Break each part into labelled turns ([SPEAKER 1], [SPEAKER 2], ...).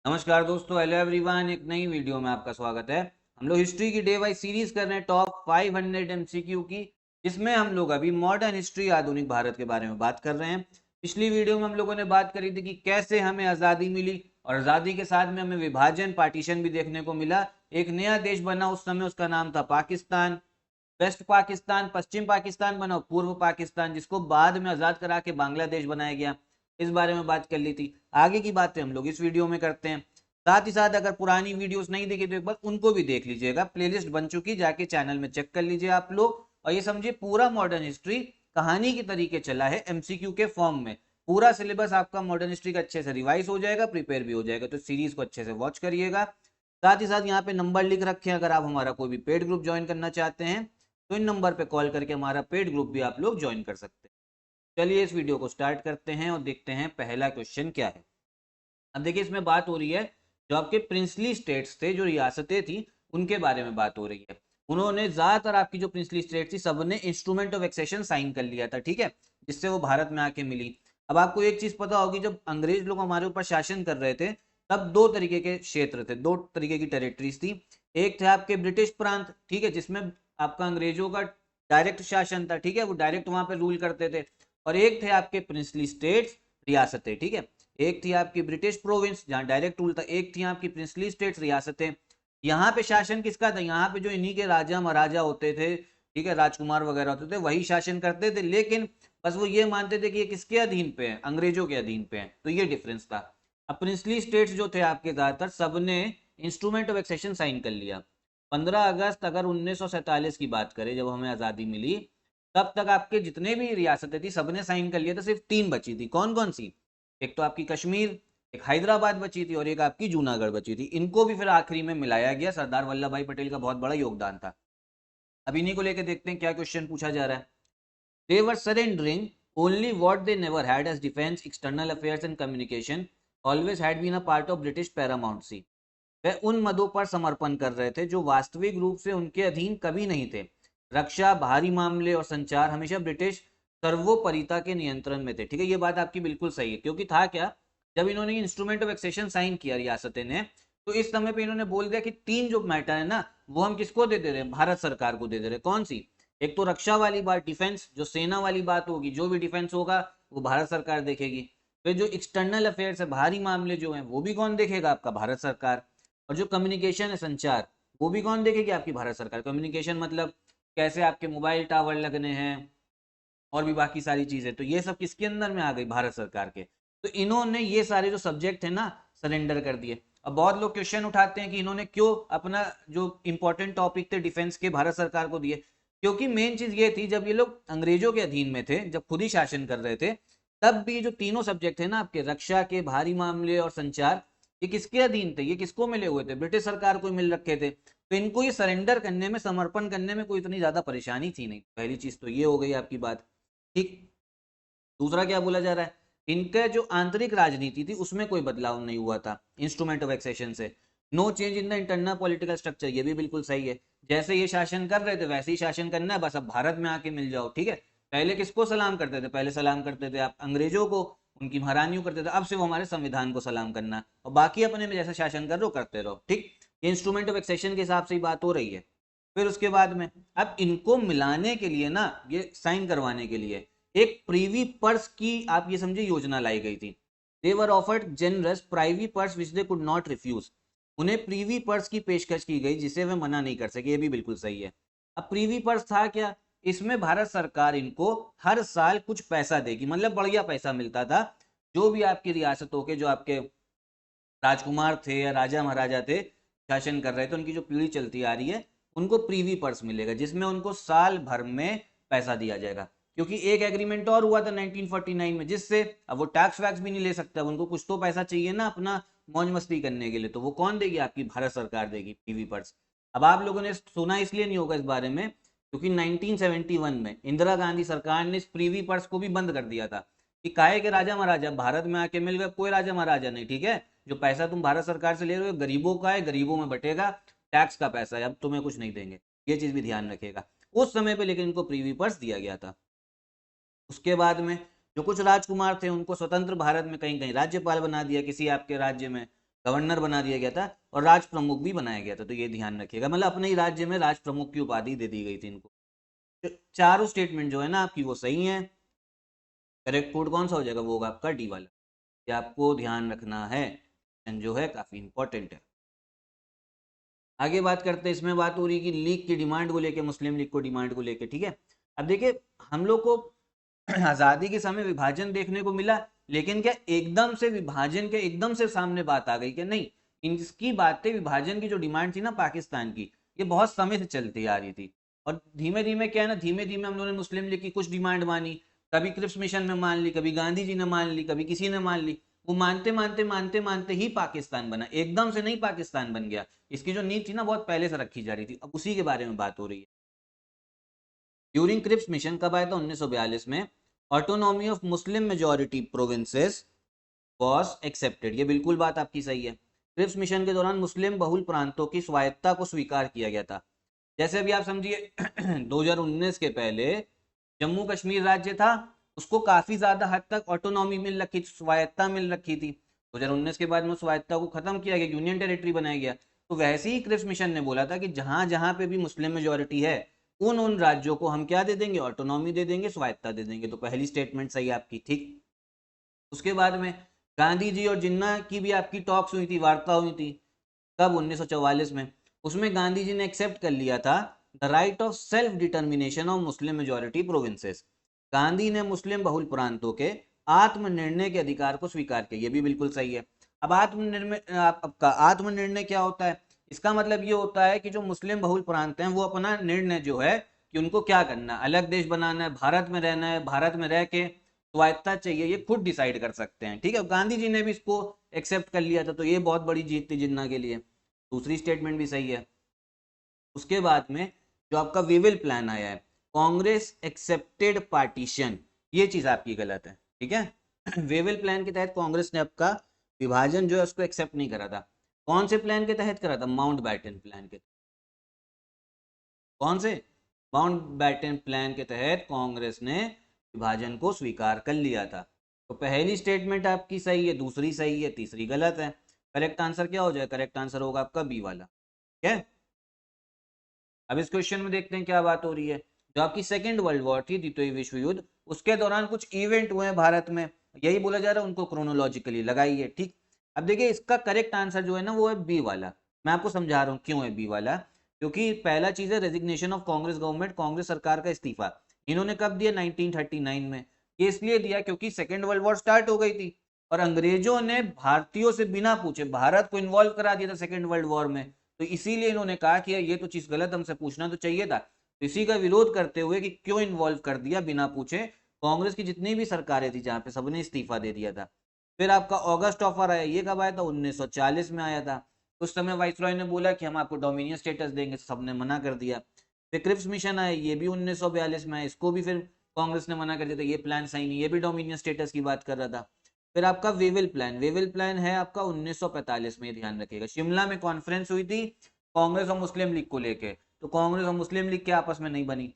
[SPEAKER 1] नमस्कार दोस्तों, hello everyone. एक नई वीडियो में आपका स्वागत है। हम लोग हिस्ट्री की डे वाइज सीरीज कर रहे हैं टॉप 500 एमसीक्यू की, जिसमें हम लोग अभी मॉडर्न हिस्ट्री आधुनिक भारत के बारे में बात कर रहे हैं। पिछली वीडियो में हम लोगों ने बात करी थी कि कैसे हमें आज़ादी मिली और आज़ादी के साथ में हमें विभाजन पार्टीशन भी देखने को मिला। एक नया देश बना उस समय, उसका नाम था पाकिस्तान। वेस्ट पाकिस्तान, पश्चिम पाकिस्तान बना, पूर्व पाकिस्तान, जिसको बाद में आज़ाद करा के बांग्लादेश बनाया गया। इस बारे में बात कर ली थी। आगे की बातें हम लोग इस वीडियो में करते हैं। साथ ही साथ अगर पुरानी वीडियोस नहीं देखी तो एक बार उनको भी देख लीजिएगा, प्लेलिस्ट बन चुकी, जाके चैनल में चेक कर लीजिए आप लोग। और ये समझिए पूरा मॉडर्न हिस्ट्री कहानी की तरीके चला है एमसीक्यू के फॉर्म में। पूरा सिलेबस आपका मॉडर्न हिस्ट्री का अच्छे से रिवाइज हो जाएगा, प्रिपेयर भी हो जाएगा। तो सीरीज को अच्छे से वॉच करिएगा। साथ ही साथ यहाँ पे नंबर लिख रखे हैं, अगर आप हमारा कोई भी पेड ग्रुप ज्वाइन करना चाहते हैं तो इन नंबर पे कॉल करके हमारा पेड ग्रुप भी आप लोग ज्वाइन कर सकते हैं। चलिए इस वीडियो को स्टार्ट करते हैं और देखते हैं पहला क्वेश्चन क्या है। अब देखिए, इसमें बात हो रही है जो आपके प्रिंसली स्टेट्स थे, जो रियासतें थी, उनके बारे में बात हो रही है। उन्होंने ज्यादातर आपकी जो प्रिंसली स्टेट थी सबने इंस्ट्रूमेंट ऑफ एक्सेशन साइन कर लिया था, ठीक है, जिससे वो भारत में आके मिली। अब आपको एक चीज पता होगी, जब अंग्रेज लोग हमारे ऊपर शासन कर रहे थे तब दो तरीके के क्षेत्र थे, दो तरीके की टेरिटरीज थी। एक थे आपके ब्रिटिश प्रांत, ठीक है, जिसमें आपका अंग्रेजों का डायरेक्ट शासन था, ठीक है, वो डायरेक्ट वहां पे रूल करते थे। और एक थे आपके प्रिंसली स्टेट्स, रियासतें, ठीक है। एक थी आपकी ब्रिटिश प्रोविंस जहां डायरेक्ट रूल था, एक थी आपकी प्रिंसली स्टेट्स, रियासतें। यहाँ पे शासन किसका था? यहाँ पे जो इन्हीं के राजा महाराजा होते थे, ठीक है, राजकुमार वगैरह होते थे, वही शासन करते थे। लेकिन बस वो ये मानते थे कि ये किसके अधीन पे है? अंग्रेजों के अधीन पे है। तो ये डिफरेंस था। अब प्रिंसली स्टेट्स जो थे आपके ज्यादातर सबने इंस्ट्रूमेंट ऑफ एक्सेशन साइन कर लिया। 15 अगस्त अगर 1947 की बात करें, जब हमें आजादी मिली, तब तक आपके जितने भी रियासतें थी सबने साइन कर लिया था। सिर्फ तीन बची थी। कौन कौन सी? एक तो आपकी कश्मीर, एक हैदराबाद बची थी और एक आपकी जूनागढ़ बची थी। इनको भी फिर आखिरी में मिलाया गया। सरदार वल्लभ भाई पटेल का बहुत बड़ा योगदान था। अब इन्हीं को लेकर देखते हैं क्या क्वेश्चन पूछा जा रहा है। They were surrendering only what they never had as defence, external affairs and communication, always had been a part of British paramountcy. वह उन मदों पर समर्पण कर रहे थे जो वास्तविक रूप से उनके अधीन कभी नहीं थे। रक्षा, बाहरी मामले और संचार हमेशा ब्रिटिश सर्वोपरिता के नियंत्रण में थे। ठीक है, ये बात आपकी बिल्कुल सही है, क्योंकि था क्या, जब इन्होंने इंस्ट्रूमेंट ऑफ एक्सेशन साइन किया रियासतें ने, तो इस समय पे इन्होंने बोल दिया कि तीन जो मैटर है ना, वो हम किसको दे दे रहे हैं? भारत सरकार को दे दे रहे हैं। कौन सी? एक तो रक्षा वाली बात, डिफेंस, जो सेना वाली बात होगी, जो भी डिफेंस होगा वो भारत सरकार देखेगी। फिर जो एक्सटर्नल अफेयर्स है, बाहरी मामले जो हैं, वो भी कौन देखेगा? आपका भारत सरकार। और जो कम्युनिकेशन है, संचार, वो भी कौन देखेगी? आपकी भारत सरकार। कम्युनिकेशन मतलब कैसे आपके मोबाइल टावर लगने हैं और भी बाकी सारी चीजें, तो ये सब किसके अंदर में आ गई? भारत सरकार के। तो इन्होंने ये सारे जो सब्जेक्ट है ना, सरेंडर कर दिए। अब बहुत लोग क्वेश्चन उठाते हैं कि इन्होंने क्यों अपना जो इंपॉर्टेंट टॉपिक थे डिफेंस के भारत सरकार को दिए। क्योंकि मेन चीज ये थी, जब ये लोग अंग्रेजों के अधीन में थे, जब खुद ही शासन कर रहे थे, तब भी जो तीनों सब्जेक्ट थे ना आपके, रक्षा के, भारी मामले और संचार, ये किसके अधीन थे? ये किसको मिले हुए थे? ब्रिटिश सरकार को मिल रखे थे। तो इनको ये सरेंडर करने में, समर्पण करने में कोई इतनी ज्यादा परेशानी थी नहीं। पहली चीज तो ये हो गई आपकी बात, ठीक। दूसरा क्या बोला जा रहा है? इनका जो आंतरिक राजनीति थी उसमें कोई बदलाव नहीं हुआ था इंस्ट्रूमेंट ऑफ एक्सेशन से। No change in the internal political structure, ये भी बिल्कुल सही है। जैसे ये शासन कर रहे थे वैसे ही शासन करना है, बस अब भारत में आके मिल जाओ, ठीक है। पहले किसको सलाम करते थे? पहले सलाम करते थे आप अंग्रेजों को, उनकी महारानियों करते थे। अब सिर्फ हमारे संविधान को सलाम करना है और बाकी अपने में जैसा शासन कर रहे हो करते रहो, ठीक। ये इंस्ट्रूमेंट ऑफ एक्सेशन के हिसाब से ही बात हो रही है। फिर उसके बाद में अब इनको मिलाने के लिए ना, ये साइन करवाने के लिए एक प्रीवी पर्स की, आप ये समझे, योजना लाई गई थी। They were offered generous privy purse which they could not refuse. उन्हें प्रीवी पर्स की पेशकश की गई जिसे वे मना नहीं कर सके। ये भी बिल्कुल सही है। अब प्रीवी पर्स था क्या? इसमें भारत सरकार इनको हर साल कुछ पैसा देगी, मतलब बढ़िया पैसा मिलता था। जो भी आपकी रियासतों के, जो आपके राजकुमार थे या राजा महाराजा थे, शासन कर रहे थे, उनकी जो पीढ़ी चलती आ रही है, उनको प्रीवी पर्स मिलेगा, जिसमें उनको साल भर में पैसा दिया जाएगा। क्योंकि एक एग्रीमेंट और हुआ था 1949 में, जिससे अब वो टैक्स वैक्स भी नहीं ले सकता, उनको कुछ तो पैसा चाहिए ना अपना मौज मस्ती करने के लिए। तो वो कौन देगी? आपकी भारत सरकार देगी पीवी पर्स। अब आप लोगों ने सुना इसलिए नहीं होगा इस बारे में, क्योंकि 1971 में इंदिरा गांधी सरकार ने इस प्रीवी पर्स को भी बंद कर दिया था कि काहे के राजा महाराजा भारत में आके मिल गए, कोई राजा महाराजा नहीं, ठीक है। जो पैसा तुम भारत सरकार से ले रहे हो गरीबों का है, गरीबों में बटेगा, टैक्स का पैसा है, अब तुम्हें कुछ नहीं देंगे। ये चीज भी ध्यान रखेगा उस समय पे। लेकिन इनको प्रीवी पर्स दिया गया था। उसके बाद में जो कुछ राजकुमार थे उनको स्वतंत्र भारत में कहीं कहीं राज्यपाल बना दिया किसी आपके राज्य में। गवर्नर बना दिया गया था और राज प्रमुख भी बनाया गया था, तो ये ध्यान रखिएगा, मतलब अपने ही राज्य में राज प्रमुख की उपाधि दे दी गई थी इनको। तो चारों स्टेटमेंट जो है ना आपकी वो सही है। करेक्ट कोड कौन सा हो जाएगा, वो होगा आपका डी वाला, ये आपको ध्यान रखना है, जो है काफी इंपॉर्टेंट है। आगे बात करते हैं, इसमें बात हो रही है कि लीग की डिमांड को लेके, मुस्लिम लीग को डिमांड को लेके, ठीक है। अब देखिए हम लोग को आजादी के समय विभाजन देखने को मिला, लेकिन क्या एकदम से विभाजन के एकदम से सामने बात आ गई क्या, नहीं। इनकी बातें, विभाजन की जो डिमांड थी ना पाकिस्तान की, ये बहुत समय से चलती आ रही थी, और धीमे धीमे क्या है ना, धीमे धीमे हम लोगों ने मुस्लिम लीग की कुछ डिमांड मानी, कभी क्रिप्स मिशन में मान ली, कभी गांधी जी ने मान ली, कभी किसी ने मान ली, वो मानते मानते मानते मानते ही पाकिस्तान बना, एकदम से नहीं पाकिस्तान बन गया। इसकी जो नींव थी ना बहुत पहले से रखी जा रही थी, अब उसी के बारे में बात हो रही है। ड्यूरिंग क्रिप्स मिशन कब आया था, 1942 में। Autonomy of Muslim majority provinces was accepted, ये बिल्कुल बात आपकी सही है। क्रिप्स मिशन के दौरान मुस्लिम बहुल प्रांतों की स्वायत्ता को स्वीकार किया गया था। जैसे अभी आप समझिए 2019 के पहले जम्मू कश्मीर राज्य था, उसको काफी ज्यादा हद तक ऑटोनॉमी मिल रखी थी, स्वायत्ता मिल रखी थी। 2019 के बाद में स्वायत्ता को खत्म किया गया, यूनियन टेरिटरी बनाया गया। तो वैसे ही क्रिप्स मिशन ने बोला था कि जहां जहां पे भी मुस्लिम मेजोरिटी है, उन राज्यों को हम क्या दे देंगे, ऑटोनॉमी दे देंगे, स्वायत्ता दे देंगे। तो पहली स्टेटमेंट सही आपकी, ठीक। उसके बाद में गांधी जी और जिन्ना की भी आपकी टॉक्स हुई थी, वार्ता हुई थी, कब, 1944 में। उसमें गांधी जी ने एक्सेप्ट कर लिया था the right of self determination of Muslim majority provinces. Gandhi ने मुस्लिम बहुल प्रांतों के आत्मनिर्णय के अधिकार को स्वीकार किया, ये भी बिल्कुल सही है। अब आत्मनिर्णय, आपका आत्मनिर्णय क्या होता है, इसका मतलब ये होता है कि जो मुस्लिम बहुल प्रांत हैं वो अपना निर्णय जो है कि उनको क्या करना, अलग देश बनाना है, भारत में रहना है, भारत में रह के स्वायत्ता चाहिए, ये खुद डिसाइड कर सकते हैं, ठीक है। गांधी जी ने भी इसको एक्सेप्ट कर लिया था, तो ये बहुत बड़ी जीत थी जिन्ना के लिए। दूसरी स्टेटमेंट भी सही है। उसके बाद में जो आपका वेविल प्लान आया है, कांग्रेस एक्सेप्टेड पार्टीशन, ये चीज आपकी गलत है, ठीक है। वेविल प्लान के तहत कांग्रेस ने आपका विभाजन जो है उसको एक्सेप्ट नहीं करा था। कौन से प्लान के तहत करा था, माउंटबैटन प्लान के, कौन से, माउंटबैटन प्लान के तहत कांग्रेस ने विभाजन को स्वीकार कर लिया था। तो पहली स्टेटमेंट आपकी सही है, दूसरी सही है, तीसरी गलत है। करेक्ट आंसर क्या हो जाए, करेक्ट आंसर होगा आपका बी वाला, ठीक है। अब इस क्वेश्चन में देखते हैं क्या बात हो रही है। जो आपकी सेकेंड वर्ल्ड वॉर थी, द्वितीय विश्व युद्ध, उसके दौरान कुछ इवेंट हुए हैं भारत में, यही बोला जा रहा है, उनको क्रोनोलॉजिकली लगाइए, ठीक। अब देखिए इसका करेक्ट आंसर जो है ना वो है बी वाला। मैं आपको समझा रहा हूँ क्यों है बी वाला, क्योंकि पहला चीज है resignation of Congress government, Congress सरकार का इस्तीफा। इन्होंने कब दिया, 1939 में। ये इसलिए दिया क्योंकि सेकेंड वर्ल्ड वॉर स्टार्ट हो गई थी, और अंग्रेजों ने भारतीयों से बिना पूछे भारत को इन्वॉल्व करा दिया था सेकेंड वर्ल्ड वॉर में। तो इसीलिए इन्होंने कहा कि ये तो चीज गलत, हमसे पूछना तो चाहिए था। तो इसी का विरोध करते हुए कि क्यों इन्वॉल्व कर दिया बिना पूछे, कांग्रेस की जितनी भी सरकारें थी जहां पे सबने इस्तीफा दे दिया था। फिर आपका ऑगस्ट ऑफर आया, ये कब आया था, 1940 में आया था। उस समय वाइसरॉय ने बोला कि हम आपको डोमिनियन स्टेटस देंगे, सबने मना कर दिया। फिर क्रिप्स मिशन आया, ये भी 1942 में आया, इसको भी फिर कांग्रेस ने मना कर दिया था, ये प्लान सही नहीं, ये भी डोमिनियन स्टेटस की बात कर रहा था। फिर आपका वेविल प्लान, वेविल प्लान है आपका 1945 में, ध्यान रखिएगा। शिमला में कॉन्फ्रेंस हुई थी कांग्रेस और मुस्लिम लीग को लेके, तो कांग्रेस और मुस्लिम लीग के आपस में नहीं बनी।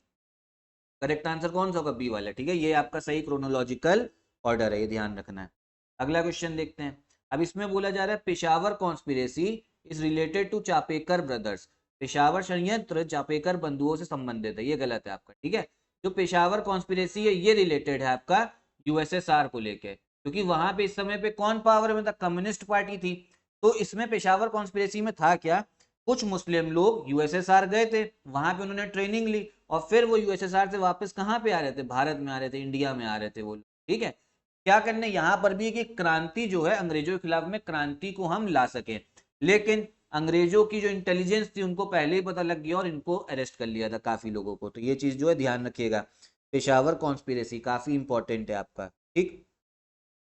[SPEAKER 1] करेक्ट आंसर कौन सा होगा, बी वाला, ठीक है। ये आपका सही क्रोनोलॉजिकल ऑर्डर है, ये ध्यान रखना है। अगला क्वेश्चन देखते हैं। अब इसमें बोला जा रहा है Peshawar conspiracy is related to Chapekar brothers. Peshawar षड्यंत्र चापेकर बंधुओं से संबंधित है, ये गलत है आपका, ठीक है। जो पेशावर कॉन्स्पिरेसी है ये रिलेटेड है आपका यूएसएसआर को लेके, क्योंकि वहां पे इस समय पे कौन पावर में था, कम्युनिस्ट पार्टी थी। तो इसमें पेशावर कॉन्स्पिरेसी में था क्या, कुछ मुस्लिम लोग यूएसएसआर गए थे, वहां पे उन्होंने ट्रेनिंग ली, और फिर वो यूएसएसआर से वापस कहाँ पे आ रहे थे, भारत में आ रहे थे, इंडिया में आ रहे थे वो, ठीक है। क्या करने यहाँ पर भी कि क्रांति जो है अंग्रेजों के खिलाफ में, क्रांति को हम ला सके, लेकिन अंग्रेजों की जो इंटेलिजेंस थी उनको पहले ही पता लग गया और इनको अरेस्ट कर लिया था काफी लोगों को। तो ये चीज जो है ध्यान रखिएगा, पेशावर कॉन्स्पिरेसी काफी इंपॉर्टेंट है आपका, ठीक।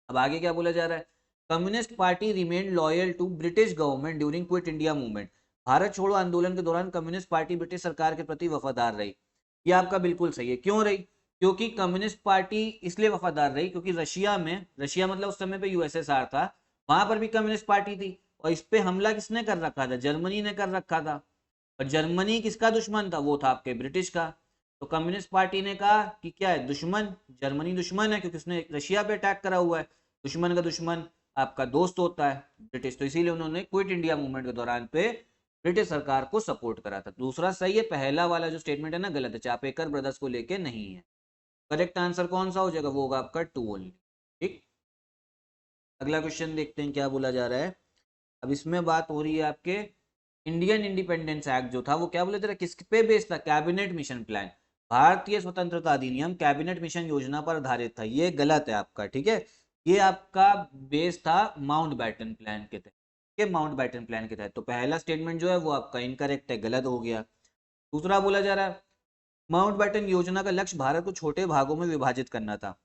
[SPEAKER 1] अब आगे क्या बोला जा रहा है, communist party remain loyal to British government during quit India movement. Bharat छोड़ो आंदोलन के दौरान कम्युनिस्ट पार्टी ब्रिटिश सरकार के प्रति वफादार रही, ये आपका बिल्कुल सही है। क्यों रही, क्योंकि कम्युनिस्ट पार्टी इसलिए वफादार रही क्योंकि रशिया में, रशिया मतलब उस समय पे यूएसएसआर था, वहां पर भी कम्युनिस्ट पार्टी थी, और इस पे हमला किसने कर रखा था, जर्मनी ने कर रखा था। और जर्मनी किसका दुश्मन था, वो था आपके ब्रिटिश का। तो कम्युनिस्ट पार्टी ने कहा कि क्या है, दुश्मन, जर्मनी दुश्मन है क्योंकि उसने रशिया पे अटैक करा हुआ है, दुश्मन का दुश्मन, आपका दोस्त होता है ब्रिटिश, तो इसीलिए उन्होंने क्विट इंडिया मूवमेंट के दौरान पे ब्रिटिश सरकार को सपोर्ट करा था। दूसरा सही है, पहला वाला जो स्टेटमेंट है ना गलत है, चापेकर ब्रदर्स को लेके नहीं है। करेक्ट आंसर कौन सा हो जाएगा, वो होगा आपका 2 ओनली। ठीक, अगला क्वेश्चन देखते हैं क्या बोला जा रहा है। अब इसमें बात हो रही है आपके इंडियन इंडिपेंडेंस एक्ट जो था वो क्या बोले थे, किस पे बेस्ड था, कैबिनेट मिशन प्लान। भारतीय स्वतंत्रता अधिनियम कैबिनेट मिशन योजना पर आधारित था, ये गलत है आपका। ठीक है, ये आपका बेस था माउंट बैटन प्लान के तहत, के माउंट बैटन प्लान के तहत। तो पहला स्टेटमेंट जो है वो आपका इनकरेक्ट है, गलत हो गया। दूसरा बोला जा रहा है माउंट बैटन योजना का लक्ष्य भारत को छोटे भागों में विभाजित करना था।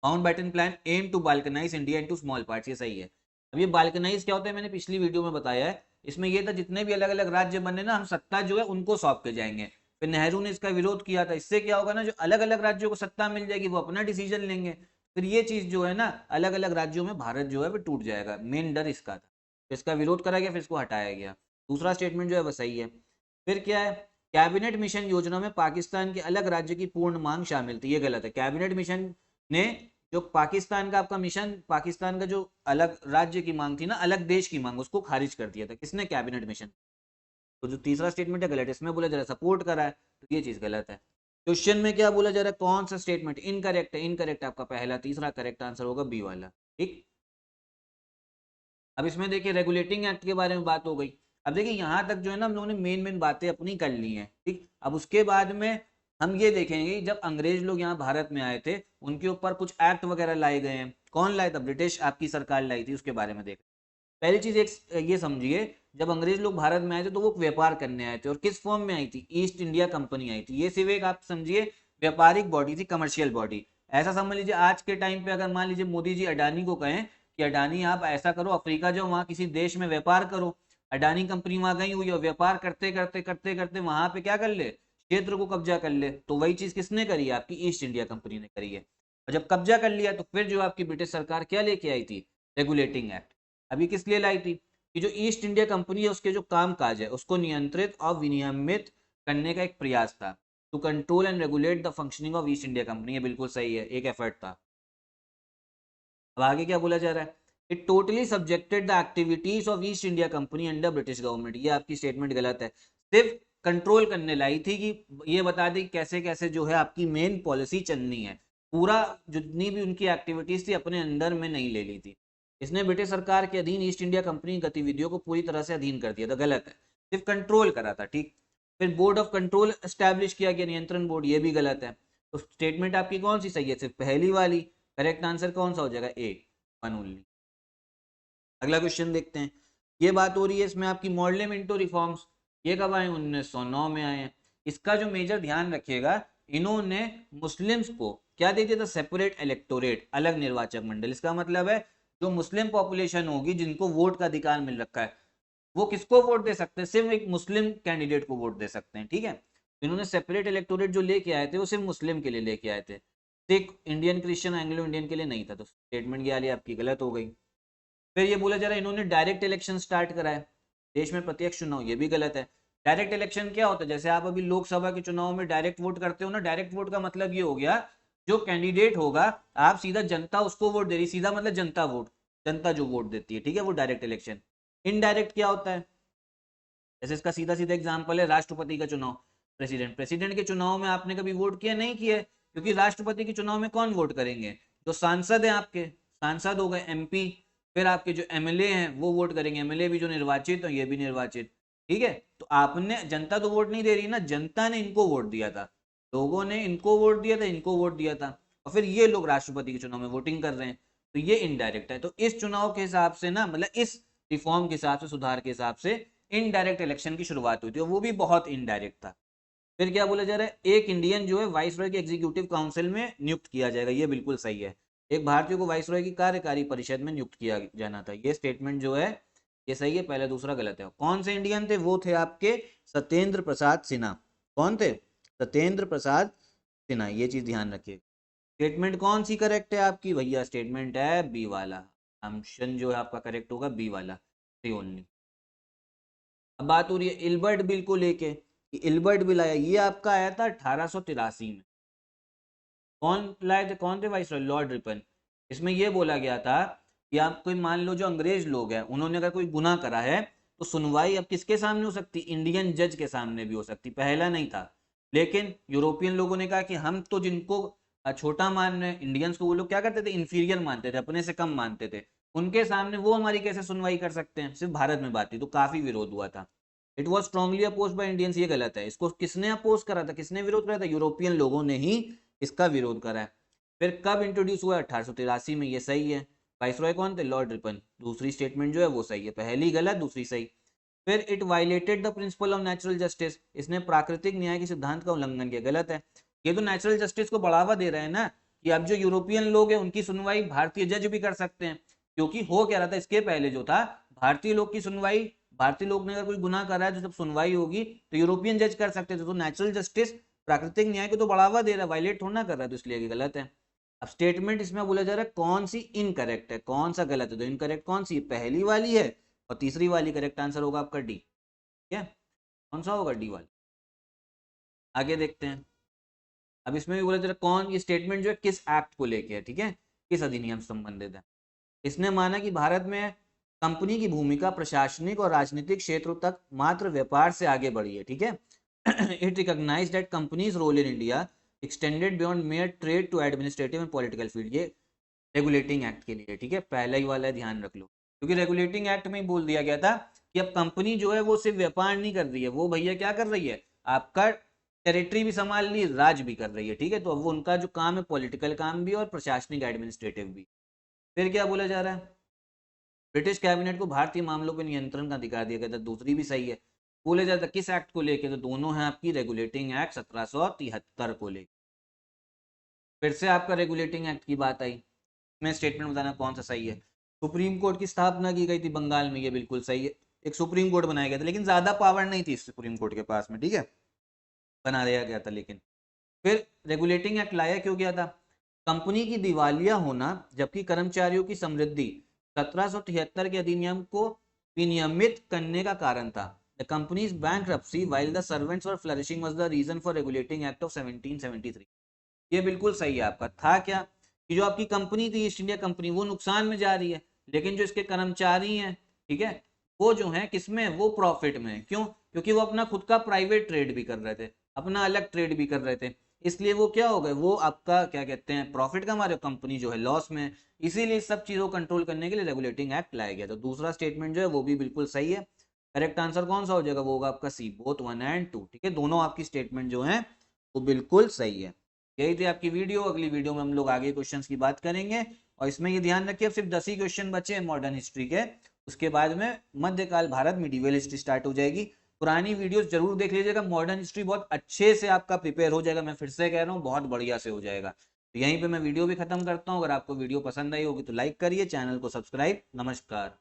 [SPEAKER 1] Mountbatten plan aim to balkanize India into small parts, ये सही है। अब ये बाल्कनाइज क्या होता है मैंने पिछली वीडियो में बताया है, इसमें ये था जितने भी अलग अलग राज्य बने ना हम सत्ता जो है उनको सौंप के जाएंगे। फिर नेहरू ने इसका विरोध किया था, इससे क्या होगा ना जो अलग अलग राज्यों को सत्ता मिल जाएगी वो अपना डिसीजन लेंगे, फिर ये चीज जो है ना अलग अलग राज्यों में भारत जो है वो टूट जाएगा, मेन डर इसका था। तो इसका विरोध करा गया, फिर इसको हटाया गया। दूसरा स्टेटमेंट जो है वो सही है। फिर क्या है, कैबिनेट मिशन योजना में पाकिस्तान के अलग राज्य की पूर्ण मांग शामिल थी, ये गलत है। कैबिनेट मिशन ने जो पाकिस्तान का आपका मिशन, पाकिस्तान का जो अलग राज्य की मांग थी ना, अलग देश की मांग, उसको खारिज कर दिया था किसने, कैबिनेट मिशन। तो जो तीसरा स्टेटमेंट है गलत है, इसमें बोला जा रहा है सपोर्ट करा है, तो ये चीज गलत है। क्वेश्चन में क्या बोला जा रहा है, कौन सा स्टेटमेंट इनकरेक्ट है, इनकरेक्ट आपका पहला, तीसरा करेक्ट आंसर होगा बी वाला। ठीक, अब इसमें देखिए रेगुलेटिंग एक्ट के बारे में बात हो गई। अब देखिए यहाँ तक जो है ना हम लोगों ने मेन बातें अपनी कर ली हैं। ठीक, अब उसके बाद में हम ये देखेंगे जब अंग्रेज लोग यहाँ भारत में आए थे उनके ऊपर कुछ एक्ट वगैरह लाए गए हैं, कौन लाया था, ब्रिटिश आपकी सरकार लाई थी, उसके बारे में देख। पहली चीज एक ये समझिए, जब अंग्रेज लोग भारत में आए थे तो वो व्यापार करने आए थे, और किस फॉर्म में आई थी, ईस्ट इंडिया कंपनी आई थी। ये सिर्फ एक आप समझिए व्यापारिक बॉडी थी, कमर्शियल बॉडी। ऐसा समझ लीजिए आज के टाइम पे अगर मान लीजिए मोदी जी अडानी को कहें कि अडानी आप ऐसा करो अफ्रीका जाओ वहां किसी देश में व्यापार करो, अडानी कंपनी वहां गई हुई है, व्यापार करते करते करते करते वहां पे क्या कर ले, क्षेत्र को कब्जा कर ले, तो वही चीज किसने करी है, आपकी ईस्ट इंडिया कंपनी ने करी है। और जब कब्जा कर लिया तो फिर जो आपकी ब्रिटिश सरकार क्या लेके आई थी, रेगुलेटिंग एक्ट। अभी किस लिए लाई थी, कि जो ईस्ट इंडिया कंपनी है उसके जो काम काज है उसको नियंत्रित और विनियमित करने का एक प्रयास था, to control and regulate the functioning of East India company. ये बिल्कुल सही है, एक एफर्ट था। अब आगे क्या बोला जा रहा है, it totally subjected the activities of East India company under British government. ये आपकी स्टेटमेंट गलत है, सिर्फ कंट्रोल करने लाई थी कि ये बता दी कैसे कैसे जो है आपकी मेन पॉलिसी चलनी है, पूरा जितनी भी उनकी एक्टिविटीज थी अपने अंदर में नहीं ले ली थी। इसने ब्रिटिश सरकार के अधीन ईस्ट इंडिया कंपनी की गतिविधियों को पूरी तरह से अधीन कर दिया था, गलत है, सिर्फ कंट्रोल करा था। ठीक, फिर बोर्ड ऑफ कंट्रोल एस्टैब्लिश किया गया, नियंत्रण बोर्ड, ये भी गलत है। तो स्टेटमेंट आपकी कौन सी सही है, सिर्फ पहली वाली। करेक्ट आंसर कौन सा हो जाएगा, ए, वन ओनली। अगला क्वेश्चन देखते हैं, ये बात हो रही है इसमें आपकी मॉडल मिंटो रिफॉर्म्स, ये कब आए, 1909 में आए हैं। इसका जो मेजर ध्यान रखिएगा, इन्होंने मुस्लिम्स को क्या दे दिया था, सेपरेट इलेक्टोरेट, अलग निर्वाचक मंडल। इसका मतलब है जो मुस्लिम पॉपुलेशन होगी जिनको वोट का अधिकार मिल रखा है वो किसको वोट दे सकते हैं, सिर्फ एक मुस्लिम कैंडिडेट को वोट दे सकते हैं। ठीक है, इन्होंने सेपरेट इलेक्टोरेट जो लेके आए थे वो सिर्फ मुस्लिम के लिए लेके आए थे, Sikh, Indian, Christian, Anglo Indian के लिए नहीं था। तो स्टेटमेंट ये वाली आपकी गलत हो गई। फिर ये बोला जा रहा है इन्होंने डायरेक्ट इलेक्शन स्टार्ट करा है, देश में प्रत्यक्ष चुनाव, ये भी गलत है। डायरेक्ट इलेक्शन क्या होता है, जैसे आप अभी लोकसभा के चुनाव में डायरेक्ट वोट करते हो ना, डायरेक्ट वोट का मतलब ये हो गया जो कैंडिडेट होगा आप सीधा जनता उसको वोट दे रही, सीधा मतलब जनता वोट, जनता जो वोट देती है, ठीक है, वो डायरेक्ट इलेक्शन। इनडायरेक्ट क्या होता है, जैसे इसका सीधा सीधा एग्जाम्पल है राष्ट्रपति का चुनाव, प्रेसिडेंट, प्रेसिडेंट के चुनाव में आपने कभी वोट किया, नहीं किया, क्योंकि राष्ट्रपति के चुनाव में कौन वोट करेंगे, जो सांसद है आपके, सांसद हो गए एमपी, फिर आपके जो एमएलए हैं वो वोट करेंगे, एमएलए भी जो निर्वाचित हो ये भी निर्वाचित। ठीक है, तो आपने, जनता तो वोट नहीं दे रही ना, जनता ने इनको वोट दिया था, लोगों ने इनको वोट दिया था, इनको वोट दिया था, और फिर ये लोग राष्ट्रपति के चुनाव में वोटिंग कर रहे हैं, तो ये इनडायरेक्ट है। तो इस चुनाव के हिसाब से ना, मतलब इस रिफॉर्म के हिसाब से, सुधार के हिसाब से इनडायरेक्ट इलेक्शन की शुरुआत हुई थी, और वो भी बहुत इनडायरेक्ट था। फिर क्या बोला जा रहा है, एक इंडियन जो है वाइसरॉय के एग्जीक्यूटिव काउंसिल में नियुक्त किया जाएगा, ये बिल्कुल सही है, एक भारतीय को वाइसरॉय की कार्यकारी परिषद में नियुक्त किया जाना था, ये स्टेटमेंट जो है ये सही है, पहला दूसरा गलत है। कौन से इंडियन थे, वो थे आपके सत्येंद्र प्रसाद सिन्हा। कौन थे, सत्येंद्र प्रसाद सिन्हा, ये चीज ध्यान रखिए। स्टेटमेंट कौन सी करेक्ट है आपकी भैया, स्टेटमेंट है बी वाला, ऑप्शन जो है आपका करेक्ट होगा बी वाला, सी ओनली। अब बात हो रही है इल्बर्ट बिल को लेके, इल्बर्ट बिल आया, ये आपका आया था 1883 में। कौन लाए थे, कौन थे वाइसरॉय, लॉर्ड रिपन। इसमें यह बोला गया था कि आप कोई मान लो जो अंग्रेज लोग हैं उन्होंने अगर कोई गुनाह करा है तो सुनवाई अब किसके सामने हो सकती, इंडियन जज के सामने भी हो सकती, पहला नहीं था। लेकिन यूरोपियन लोगों ने कहा कि हम तो जिनको छोटा मान रहे हैं, इंडियंस को वो लोग क्या करते थे, इंफीरियर मानते थे, अपने से कम मानते थे, उनके सामने वो हमारी कैसे सुनवाई कर सकते हैं, सिर्फ भारत में बात थी, तो काफी विरोध हुआ था। It was strongly oppose by Indians, ये गलत है। इसको किसने अपोज करा था, किसने विरोध करा था, यूरोपियन लोगों ने ही इसका विरोध करा है। फिर कब इंट्रोड्यूस हुआ, 1883 में, ये सही है। वाइसरॉय कौन थे, लॉर्ड रिपन। दूसरी स्टेटमेंट जो है वो सही है, पहली गलत दूसरी सही। फिर it violated the principle of natural justice, इसने प्राकृतिक न्याय के सिद्धांत का उल्लंघन किया, गलत है। ये तो नेचुरल जस्टिस को बढ़ावा दे रहे हैं ना, कि अब जो यूरोपियन लोग हैं उनकी सुनवाई भारतीय जज भी कर सकते हैं। क्योंकि हो क्या रहा था इसके पहले जो था, भारतीय लोग की सुनवाई, भारतीय लोग ने अगर कोई गुनाह करा है तो जब सुनवाई होगी तो यूरोपियन जज कर सकते थे। तो नेचुरल जस्टिस प्राकृतिक न्याय को तो बढ़ावा दे रहा है, वायलेट थोड़ा ना कर रहा है, तो इसलिए गलत है। अब स्टेटमेंट इसमें बोला जा रहा है कौन सी इनकरेक्ट है, कौन सा गलत है, तो इनकरेक्ट कौन सी, पहली वाली है और तीसरी वाली, करेक्ट आंसर होगा आपका डी। ठीक है, कौन सा होगा, डी वाली। आगे देखते हैं। अब इसमें भी बोला जा रहा है कौन, ये स्टेटमेंट जो है किस एक्ट को लेके है, ठीक है, किस अधिनियम से संबंधित है। इसने माना कि भारत में कंपनी की भूमिका प्रशासनिक और राजनीतिक क्षेत्रों तक मात्र व्यापार से आगे बढ़ी है, ठीक है। It recognise that company's role in India extended beyond mere trade to administrative and political field, ये रेगुलेटिंग एक्ट के लिए, ठीक है, पहला ही वाला है, ध्यान रख लो। क्योंकि रेगुलेटिंग एक्ट में ही बोल दिया गया था कि अब कंपनी जो है वो सिर्फ व्यापार नहीं कर रही है, वो भैया क्या कर रही है, आपका टेरिटरी भी संभाल रही है, राज भी कर रही है, ठीक है। तो अब वो उनका जो काम है पॉलिटिकल काम भी और प्रशासनिक एडमिनिस्ट्रेटिव भी। फिर क्या बोला जा रहा है, ब्रिटिश कैबिनेट को भारतीय मामलों पर नियंत्रण का अधिकार दिया गया था, दूसरी भी सही है। बोले जाता किस एक्ट को लेके, तो दोनों है आपकी रेगुलेटिंग एक्ट 1773 को लेकर। फिर से आपका रेगुलेटिंग एक्ट की बात आई, मैं स्टेटमेंट बताना कौन सा सही है। सुप्रीम कोर्ट की स्थापना की गई थी बंगाल में, ये बिल्कुल सही है, एक सुप्रीम कोर्ट बनाया गया था, लेकिन ज्यादा पावर नहीं थी सुप्रीम कोर्ट के पास में, ठीक है, बना दिया गया था। लेकिन फिर रेगुलेटिंग एक्ट लाया क्यों गया था, कंपनी की दिवालिया होना जबकि कर्मचारियों की समृद्धि 1773 के अधिनियम को विनियमित करने का कारण था। The company's bankruptcy while the servants were flourishing was the reason for regulating act of 1773। ये बिल्कुल सही है आपका। था क्या कि जो आपकी कंपनी थी ईस्ट इंडिया कंपनी, वो नुकसान में जा रही है, लेकिन जो इसके कर्मचारी हैं, ठीक है, वो जो है किसमें, वो प्रॉफिट में है। क्यों, क्योंकि वो अपना खुद का प्राइवेट ट्रेड भी कर रहे थे, अपना अलग ट्रेड भी कर रहे थे, इसलिए वो क्या हो गए, वो आपका क्या कहते हैं, प्रॉफिट कमा रहे हो, कंपनी जो है लॉस में। इसीलिए सब चीजों को कंट्रोल करने के लिए रेगुलेटिंग एक्ट लाया गया। तो दूसरा स्टेटमेंट जो है वो भी बिल्कुल सही है। करेक्ट आंसर कौन सा हो जाएगा, वो होगा आपका सी, बोथ 1 एंड 2, ठीक है, दोनों आपकी स्टेटमेंट जो है वो बिल्कुल सही है। यही थी आपकी वीडियो, अगली वीडियो में हम लोग आगे क्वेश्चंस की बात करेंगे। और इसमें ये ध्यान रखिए अब सिर्फ 10 ही क्वेश्चन बचे हैं मॉडर्न हिस्ट्री के, उसके बाद में मध्यकाल भारत मिडिवल हिस्ट्री स्टार्ट हो जाएगी। पुरानी वीडियोस जरूर देख लीजिएगा, मॉडर्न हिस्ट्री बहुत अच्छे से आपका प्रिपेयर हो जाएगा, मैं फिर से कह रहा हूँ बहुत बढ़िया से हो जाएगा। तो यहीं पे मैं वीडियो भी खत्म करता हूँ। अगर आपको वीडियो पसंद आई होगी तो लाइक करिए, चैनल को सब्सक्राइब। नमस्कार।